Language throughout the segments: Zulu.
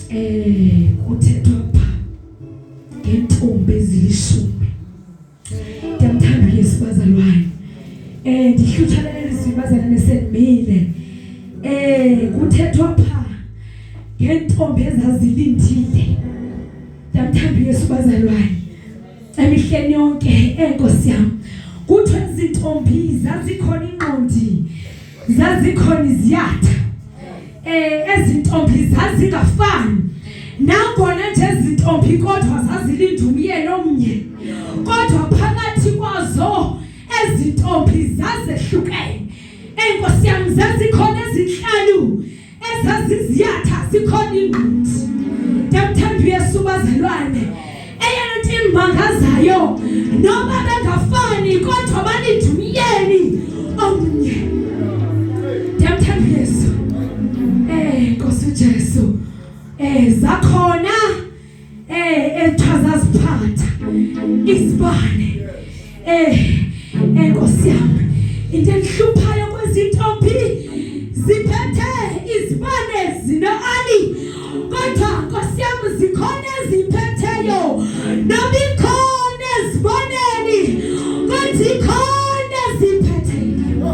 Kuthethwa pha ngentombi ezilishumi. Ngiyamthanda uYesu bazalwane. Ndihluthalele izibazalwane senimile. Kuthethwa pha ngentombi ezazilindile. Ngiyamthanda uYesu bazalwane. Emihleni yonke enkosi yami. Kuthiwa izintombi zazikhona inqondi, zazikhona iziyatha. Ezintombi zazingafani. Nangona nje izintombi kodwa zazilinda umyeni omnye. Kodwa phakathi kwazo ezintombi zazehlukene. Enkosi yami zazikhona ezinhlanu ezaziziyatha zikhona inqondi. Ngiyamthanda uYesu bazalwane. Eyona nto imbangazayo noma bengafani kodwa balinda umyeni omnye. Ngiyamthanda uYesu. Nkosi uJesu. Zakhona ethwazaziphatha isibane. Nkosi yami. Into enhluphayo kwezintombi ziphethe izibane zino-ali. Kodwa Nkosi yami zikhona eziphetheyo. Noma ikhona eziboneni kodwa ikhona eziphetheyo.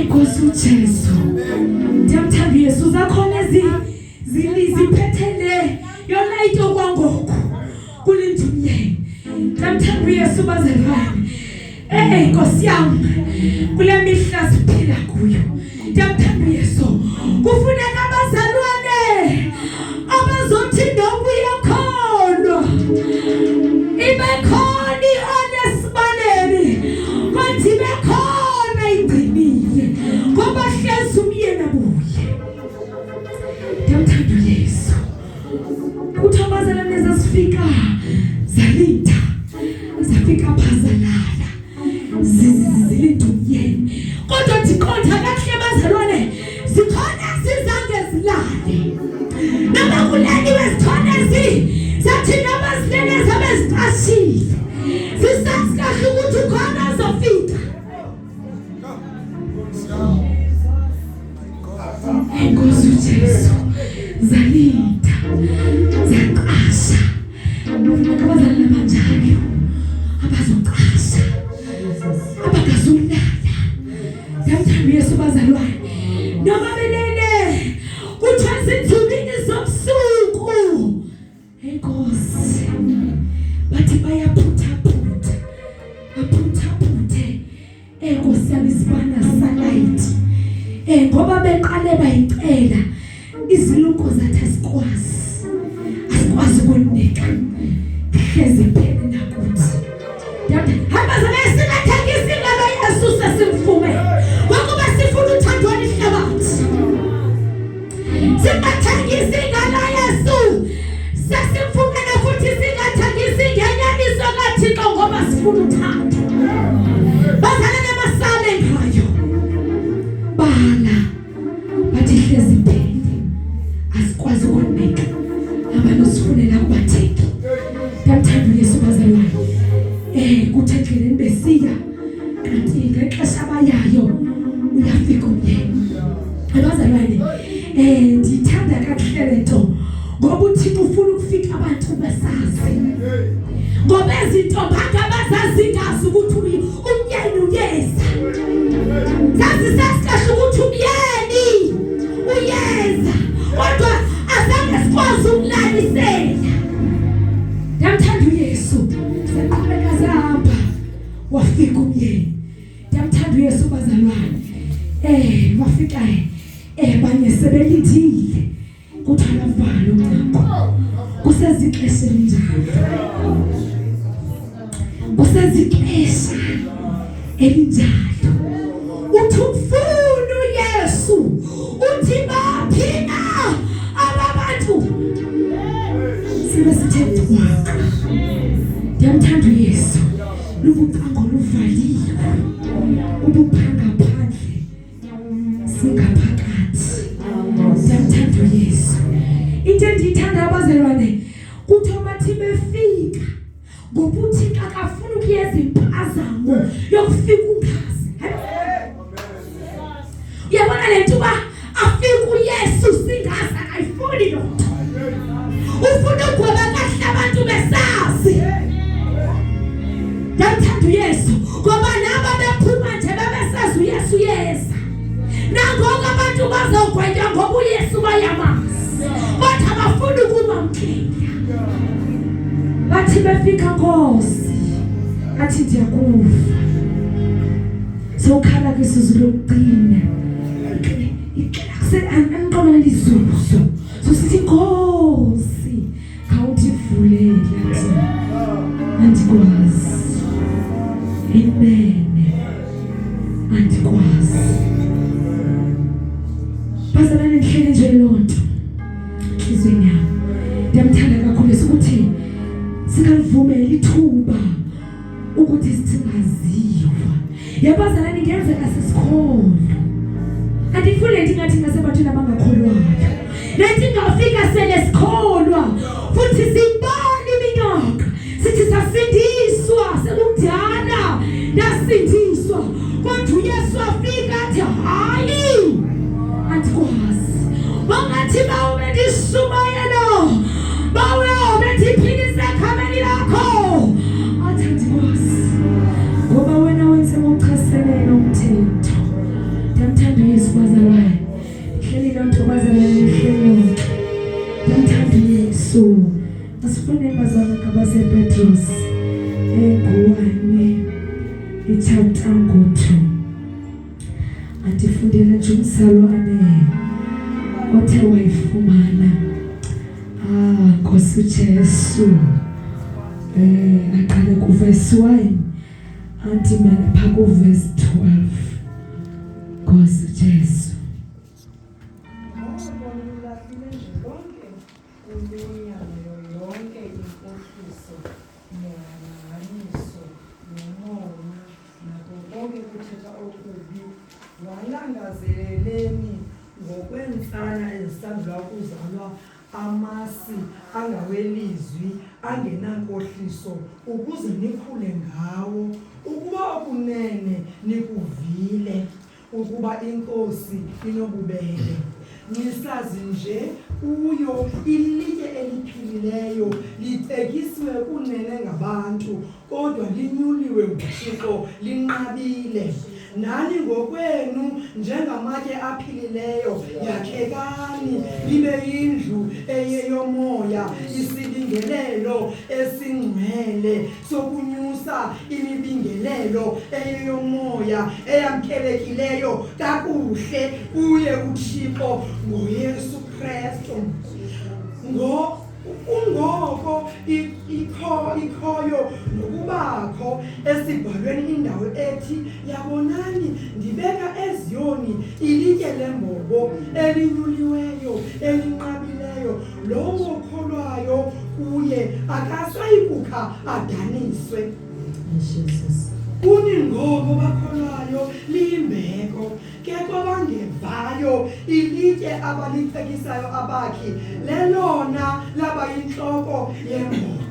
Nkosi uJesu. Ngiyamthanda uYesu. Zakhona ziphethele yona into kwangoku kulinda umyeni. Ngiyamthanda uYesu bazalwane. Nkosi yami kule mihla siphila kuyo. Ngiyamthanda uYesu. Kufuneka abazalwane abazothi noma uyakhona ibe khona i-honestmaneni kodwa ibe khona igcinile ngoba hlezi umyeni abuye. Ngiyamthanda uYesu. Kuthi abazalwane zasifika zalinda, zafika phazalala zilinda umyeni. Kodwa ndiqonda kahle bazalwane zikhona sizange zilale. Noma kuleliwe zikhona zathi noma zilele zabe ziqashile. Zisazi kahle ukuthi ukhona azofika. Nkosi uJesu. Zalinda, zaqasha. Kufuneka abazalwane abanjalo abazoqasha, abangazulala. Ngiyamthanda uYesu bazalwane. Noma belele kuthiwa zinzulwini zobusuku. Nkosi. Bathi bayaphuthaphutha. Baphuthaphuthe. Nkosi yami isibana salayithi. Ngoba beqale bayicela iziluko zathi asikwazi ukunika. Hlezi phela nakuthi. Hamba zame singathengisi ngalo Yesu sesimfume. Ngoba sifuna uthandwa lihlabathi. Singathengisi ngalo Yesu sesimfume futhi singathengisi ngenyaniso kaThixo ngoba sifuna uthando. Bazalwane basale ngayo. Bala bathi hlezi phela asikwazi ukunika. Abantu sifunela kubatheki. Ngiyamthanda uYesu bazalwane. Kuthi endleleni besiya kanti ngexesha abayayo uyafika umyeni. Abazalwane ndithanda kahle lento ngoba uThixo ufuna ukufika abantu besazi. Ngoba izintombi abazazingazi ukuthi umyeni uyeza. Zazisazi kahle ukuthi umyeni uyeza. Kodwa azange sikwazi ukulalisela. Ngiyamthanda uYesu. Saqhubeka zahamba wafika umyeni. Ngiyamthanda uYesu bazalwane. Wafika abanye sebelithile. Kuthala valo ngapha. Kusezixesha elinjalo. Kusezixesha elinjalo. Uthi ufuna uYesu. Uthi baphina ababantu. Sibe sithethe kwakhe. Ngiyamthanda uYesu. Lubuqango luvaliwe. Ubuphanga phandle. Singaphakathi. Ngiyamthanda uYesu. Into endiyithanda abazalwane kuthiwa bathi befika ngoba uThixo akafuna ukuyeza impazamo yokufika ungazi. Uyabona le nto uba afika uYesu singazi bathi befika Nkosi athi ndiyakufa sokhala kwesizulu lokugcina anqola lizuzo so sithi Nkosi khawuthivulela andikwazi inene andikwazi bazalwane ndihlele nje lonto izweni yami ndiyamthanda kakhulu ukuthi singalivumela ithuba ukuthi singaziwa yabazalwane ngenzeka sisikholwa andifuni lento ngathi ngasebathini abangakholwayo lento ingafika sele sikholwa futhi sibani iminyaka sithi sasindiswa sekudala nasindiswa kodwa uYesu afika athi hayi andikwazi bangathi bawube ndishumayela bawe ndiphilise khameni lakho athi andikwazi ngoba wena wenze ngokuchaselela umthetho ndiyamthanda uYesu bazalwane hleli lonto bazalwane hleli ndiyamthanda uYesu asifune bazalwane kabase Petros enguwane ichapter 2 andifundele nje umsalwane othe wayifumana Nkosi uJesu aqale ku verse 1 andimele pha ku verse 12 Nkosi uJesu yonke inkohliso nehanganiso nengoma nakho konke kuthetha okubi walangazeleleni ngokwensana ezisandula ukuzalwa amasi angawelizwi angenankohliso ukuze nikhule ngawo ukuba okunene nikuvile ukuba inkosi inobubele nisazi nje kuyo ilitye eliphilileyo litekisiwe kunene ngabantu kodwa linyuliwe nguThixo linqabile nani ngokwenu njengamatye aphilileyo yakhekani libe yindlu eyeyomoya isibingelelo esingcwele sokunyusa imibingelelo eyeyomoya eyamkelekileyo kakuhle kuye uThixo ngoYesu Kristu ungoko ikhoyo nokubakho esibhalweni indawo ethi yabonani ndibeka eZiyoni ilitye lembobo elinyuliweyo elinqabileyo lowo okholwayo kuye akasayikukha adaniswe Jesus kuningoko bakholwayo limbeko ke kwabangevayo ilitye abalitekisayo abakhi lelona laba yinhloko yembobo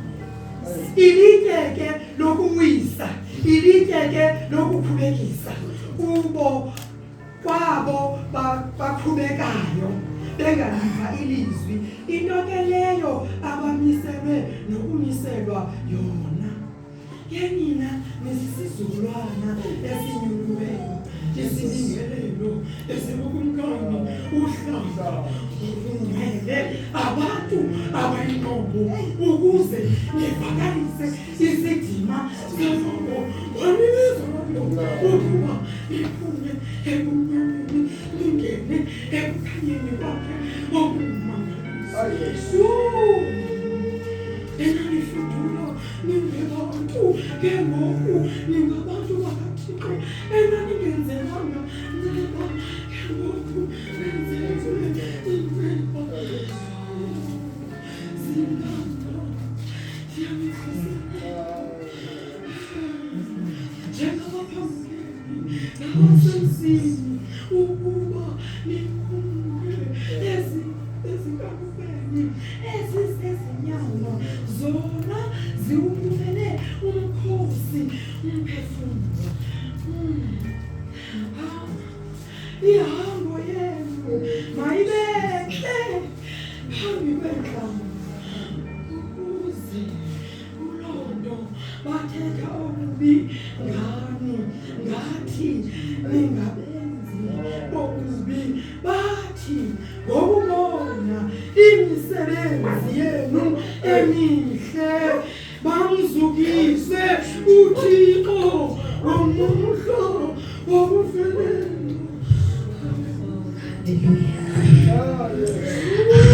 ilitye ke lokuwisa ilitye ke lokukhubekisa kubo kwabo baqhubekayo bengaliva ilizwi into ke leyo abamiselwe nokumiselwa yona yenina nesisizukulwana esinyuliweyo esibingelelo esibukumkani uhlanga ungcwele abantu abayinqobo ukuze nivakalise isidima sezonto wanibizo ukuba niphume ebumnyameni ningene ekukhanyeni kwakhe okumangalisayo enanifudula ningebantu ke ngoku ningabantu bakaThixo enaningenzelanga nceba ke ngoku nenzelwe inceba zindanga njengabaphambukeli nabasemzini ukuba nikhumule ezinkanukweni ezisezinyama zona ziwumele umkhosi umphefumlo ihambo yenu mayibehle phambi kwenhlamba ukuze ulondo bathetha okubi ngani ngathi ningabenzi bokubi bathi ngokubona imisebenzi yenu emihle bamzukise uThixo womuhlo wokufelela.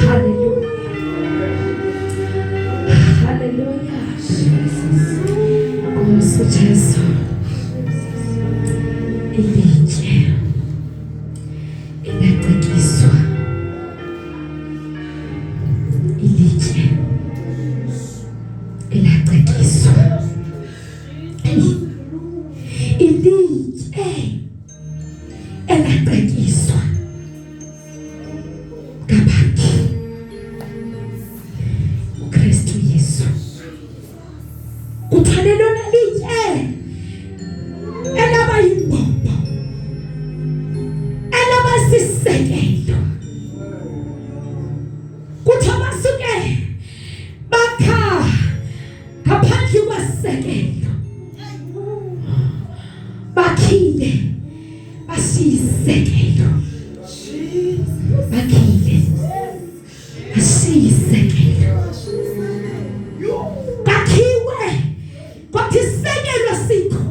Hallelujah. Hallelujah. Kuhusu Yesu. Ilije inatakiswa. Ilije inatakiswa. Ilije inatakiswa. Kabaki Ukristo Yesu uthanelo nalije elaba yimbombo elaba sisekelo kuthi abasuke bakha ngaphandle kwasekelo bakhile basiyisekelo bakhile basiyisekelo bakhiwe kwathi isekelo sikho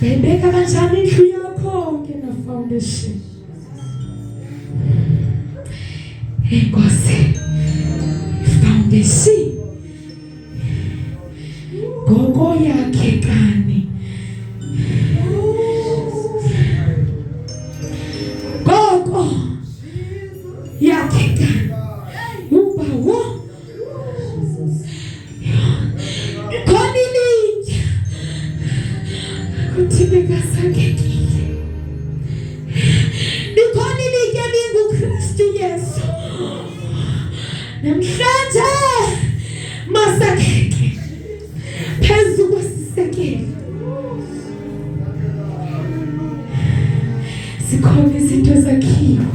bebeka kanjani indlu yakho ngena foundation Enkosi foundation gogo yakhe kani gogo yakhe kani ubawo konilija kuthibeka sakekile nikonilija ninguKristu Yesu namhlanje masakeke phezu kwesisekelo zikhona izinto zakhiwe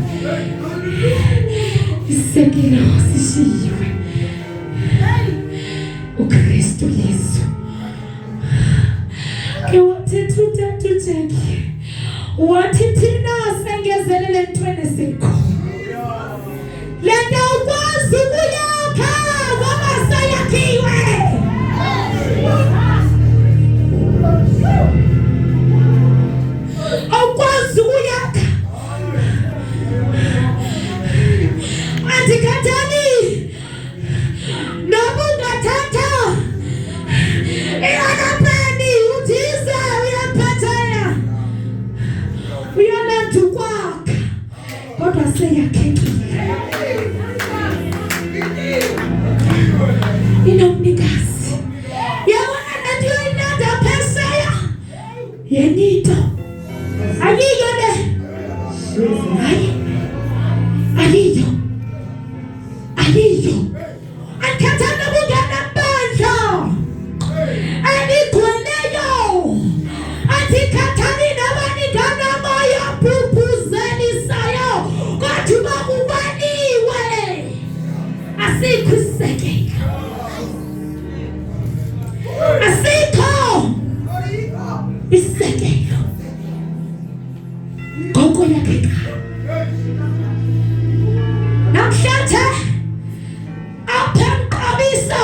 isekelo sishiwe uKristu Yesu ke wathetha uTata uJackie wathi thina sengezelele entweni sikho lento ukwazi ukuyakha ngoba sayakhiwe awukwazi ukuyakha andikhathali noba ungathatha iyakapeni uthize uyaphathela uyalanda ukwakha kodwa seyakhekile inomnikazi yabona lento yoyilanda phesheya yenito ayiyo le hayi ayiyo akhathana bungana bandla anigcweleyo athi khathani nabaningana moya phupuzelisayo kodwa bakubaniwe asikho isekelo asikho isekelo gogo yakhe namhlanje aphamqabiso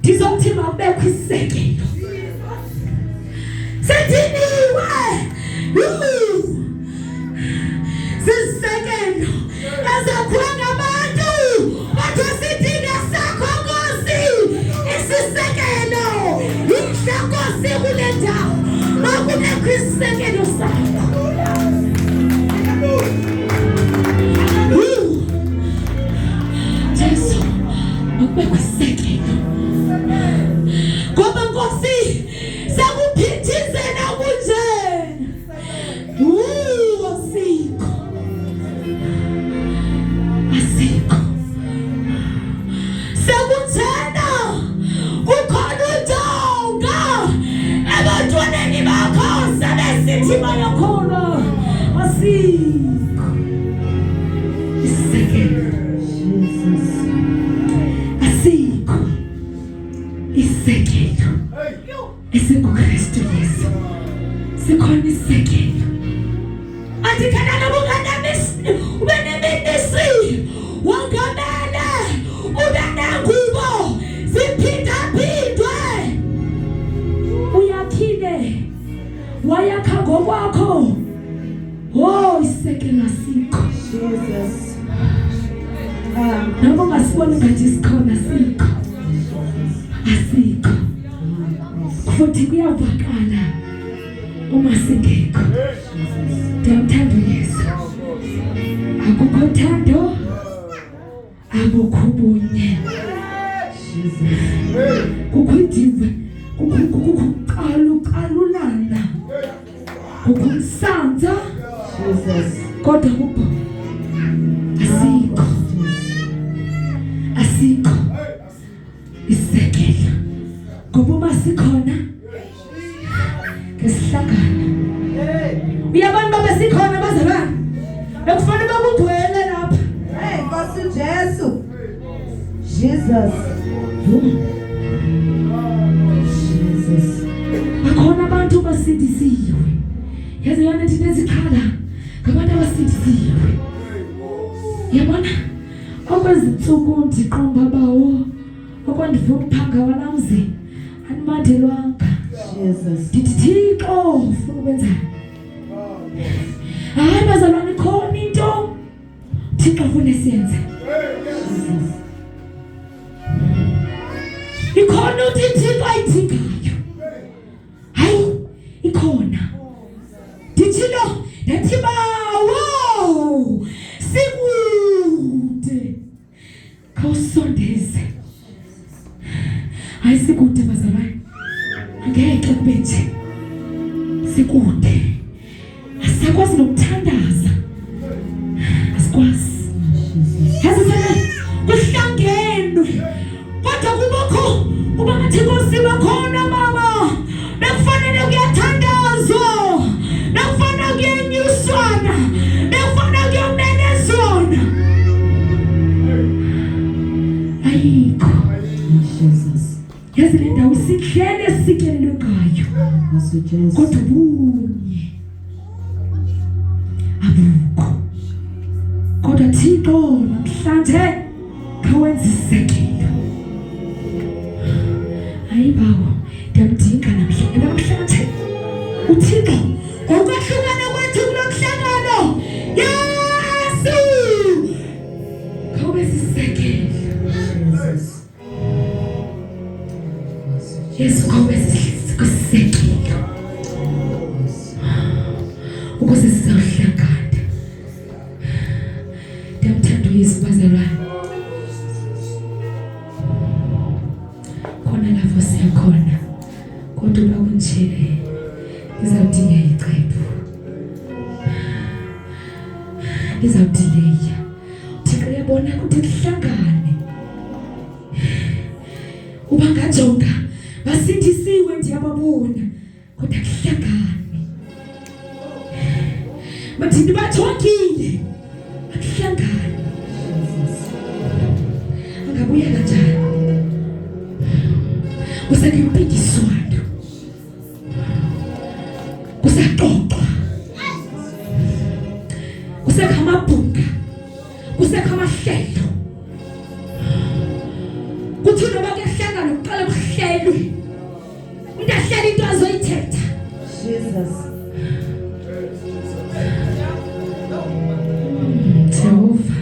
ndizothi mawubekho isekelo sethiniwe sisekelo ezakhiwa ngabantu kodwa sidinga sakho Nkosi isisekelo inhlokosi kule ndawo makubekho isekelo sakho Jesu makubekho isekelo ngoba Nkosi sakuphithizela kunje asikho sekuthena kukhona udonga ebantwaneni bakho sebesithi bayakhona asikho isekelo asikho isekelo esikuKristu Yesu sikhona isekelo andikhala nobungana ube nemindisi isekela sikho. Jesus. Noma ungasiboni ngathi sikhona sikho. Asikho. Futhi kuyavakala uma singekho. Ndiyamthanda uYesu. Akukho thando, akukho ubunye. Kukho idiva, kukho uqalulana, kukho umsanza, kodwa kupho asikho isekela. Ngoba uma sikhona ngesihlangana. Uyabona baba sikhona bazalwane. Bekufanele bakugcwele lapha. Hey, Nkosi Jesu. Jesus. Jesus. Bakhona abantu basindisiwe. Yazi yona thina ezikhala ngabantu abasindisiwe. Yabona okwezinsuku ndiqomba bawo okwandivuka umphanga walamzi animadelwanga. Jesus. Thixo ufuna ukwenza. Hayi bazalwane khona into Thixo ufuna siyenze. Ikhona uthi Thixo ayidingayo. Hayi ikhona. Dithilo nathi bawo sikude. Khawusondeze. Hayi sikude bazalwane. Angeke kubethe. Sikude. Asakwazi nokuthandaza. Asikwazi. Yazisana kuhlangenwe. Kodwa kubakho kuba ngathi Nkosi bakhona mama. Bekufanele kuyathandazwa. Bekufanele kuyenyuswana. Bekufanele kuyomenezwana. Ayikho. Jesus. Yazi le ndawo isihlele esikelelwe ngayo. Kodwa bunye. Abukho. Kodwa Thixo namhlanje kawenza isekelo. Hayi bawo ndiyamdinga namhlanje. uThixo ngokwahlukana kwethu kulomhlangano. Yesu kawenza isekelo. Yesu kawenza isekelo. Ukuze sizawuhlangana. Ndiyamthanda uYesu bazalwane. Khona lapho siyakhona. Kodwa uba kunje izawudinga ixephu. Izawudileya. Thixo uyabona ukuthi kuhlangane. Uba ngajonga basindisiwe ndiyababona. Kodwa kuhlangane. Bathini bajongile. Akuhlangane. Angabuya kanjani? Kusekumpikiswano. Kusaxoxwa. Kusekamabhunga. Kusekamahlelo. Kuthi noma kuyahlangana uqala kuhlelwe. Umuntu ahlele into azoyithetha. Jesus. Jehova.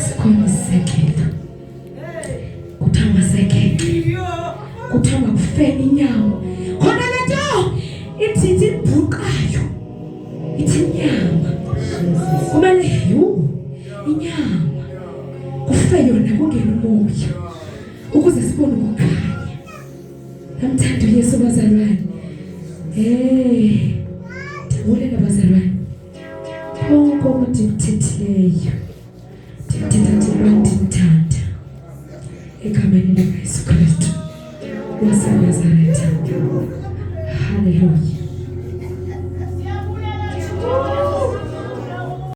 Sikhona isekelo. Kuthiwa sekelo. Kuthiwa kufeni inyama. Khona lento ithi ibhuqayo. Ithi inyama. Kumele inyama. Kufe yona kungena umoya. Ukuze sibone ukukhanya. Namthanda uYesu bazalwane. Ndibulela bazalwane. Konke okudimthethileyo. Ndimthanda. Egameni likaYesu Kristu. WaseNazaretha. Hallelujah.